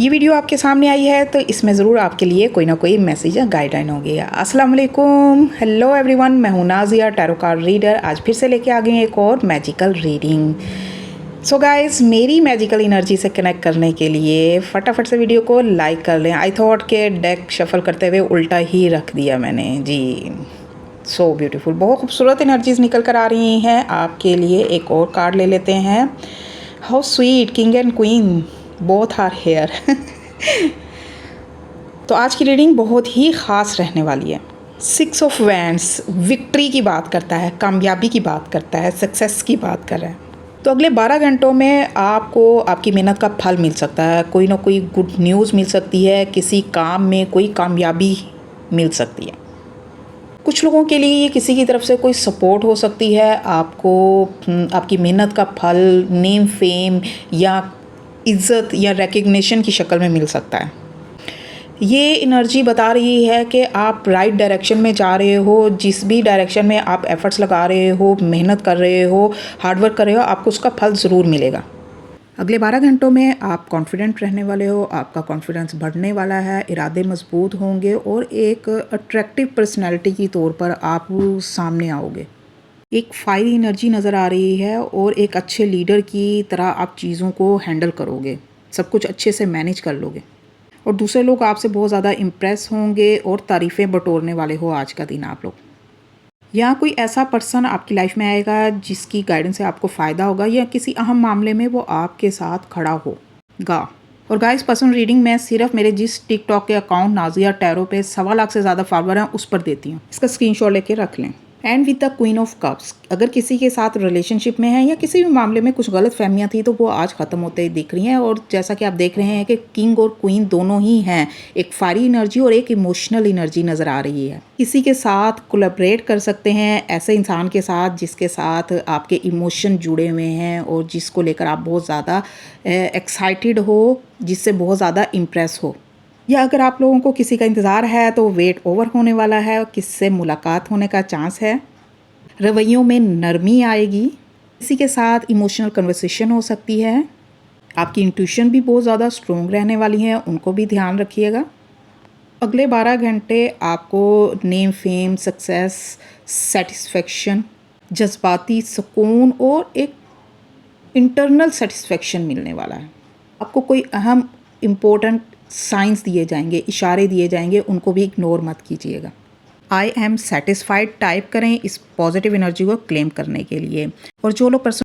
ये वीडियो आपके सामने आई है तो इसमें ज़रूर आपके लिए कोई ना कोई मैसेज या गाइडलाइन होगी। अस्सलाम वालेकुम, हेलो एवरीवन, मैं हूँ नाजिया, टैरो कार्ड रीडर। आज फिर से लेके आ गई एक और मैजिकल रीडिंग। सो गाइस, मेरी मैजिकल एनर्जी से कनेक्ट करने के लिए फटाफट से वीडियो को लाइक कर लें। आई थॉट के डेक शफल करते हुए उल्टा ही रख दिया मैंने जी। सो ब्यूटीफुल, बहुत खूबसूरत एनर्जीज निकल कर आ रही हैं आपके लिए। एक और कार्ड ले लेते हैं। How sweet, king and queen both are here. तो आज की रीडिंग बहुत ही ख़ास रहने वाली है। 6 ऑफ वैंड्स विक्ट्री की बात करता है, कामयाबी की बात करता है, सक्सेस की बात कर रहा है। तो अगले 12 घंटों में आपको आपकी मेहनत का फल मिल सकता है। कोई ना कोई गुड न्यूज़ मिल सकती है, किसी काम में कोई कामयाबी मिल सकती है। कुछ लोगों के लिए ये किसी की तरफ से कोई सपोर्ट हो सकती है। आपको आपकी मेहनत का फल नेम, फेम या इज़्ज़त या रिकग्निशन की शक्ल में मिल सकता है। ये एनर्जी बता रही है कि आप राइट डायरेक्शन में जा रहे हो। जिस भी डायरेक्शन में आप एफ़र्ट्स लगा रहे हो, मेहनत कर रहे हो, हार्डवर्क कर रहे हो, आपको उसका फल ज़रूर मिलेगा। अगले 12 घंटों में आप कॉन्फिडेंट रहने वाले हो, आपका कॉन्फिडेंस बढ़ने वाला है, इरादे मजबूत होंगे और एक अट्रैक्टिव पर्सनैलिटी के तौर पर आप सामने आओगे। एक फायरी एनर्जी नज़र आ रही है और एक अच्छे लीडर की तरह आप चीज़ों को हैंडल करोगे, सब कुछ अच्छे से मैनेज कर लोगे और दूसरे लोग आपसे बहुत ज़्यादा इम्प्रेस होंगे और तारीफ़ें बटोरने वाले हो आज का दिन आप लोग। या कोई ऐसा पर्सन आपकी लाइफ में आएगा जिसकी गाइडेंस से आपको फ़ायदा होगा या किसी अहम मामले में वो आपके साथ खड़ा होगा। और गाइस, पर्सनल रीडिंग मैं सिर्फ मेरे जिस टिकटॉक के अकाउंट नाजिया टैरो पे 1.25 लाख से ज़्यादा फॉलोअर हैं उस पर देती हूँ। इसका स्क्रीनशॉट लेके रख लें। And with the queen of cups, अगर किसी के साथ रिलेशनशिप में है या किसी भी मामले में कुछ गलत फहमियाँ थी तो वो आज ख़त्म होते ही दिख रही हैं। और जैसा कि आप देख रहे हैं कि किंग और क्वीन दोनों ही हैं, एक फायरी एनर्जी और एक इमोशनल एनर्जी नज़र आ रही है। किसी के साथ कोलैबोरेट कर सकते हैं, ऐसे इंसान के साथ जिसके साथ आपके इमोशन जुड़े हुए हैं और जिसको लेकर आप बहुत ज़्यादा एक्साइटेड हो, जिससे बहुत ज़्यादा इम्प्रेस हो। या अगर आप लोगों को किसी का इंतज़ार है तो वेट ओवर होने वाला है, किससे मुलाकात होने का चांस है। रवैयों में नरमी आएगी, किसी के साथ इमोशनल कन्वर्सेशन हो सकती है। आपकी इंट्यूशन भी बहुत ज़्यादा स्ट्रॉन्ग रहने वाली है, उनको भी ध्यान रखिएगा। अगले 12 घंटे आपको नेम, फेम, सक्सेस, सेटिस्फेक्शन, जज्बाती सुकून और एक इंटरनल सेटिस्फेक्शन मिलने वाला है। आपको कोई अहम इम्पोर्टेंट साइंस दिए जाएंगे, इशारे दिए जाएंगे, उनको भी इग्नोर मत कीजिएगा। आई एम सेटिस्फाइड टाइप करें इस पॉजिटिव एनर्जी को क्लेम करने के लिए। और जो लोग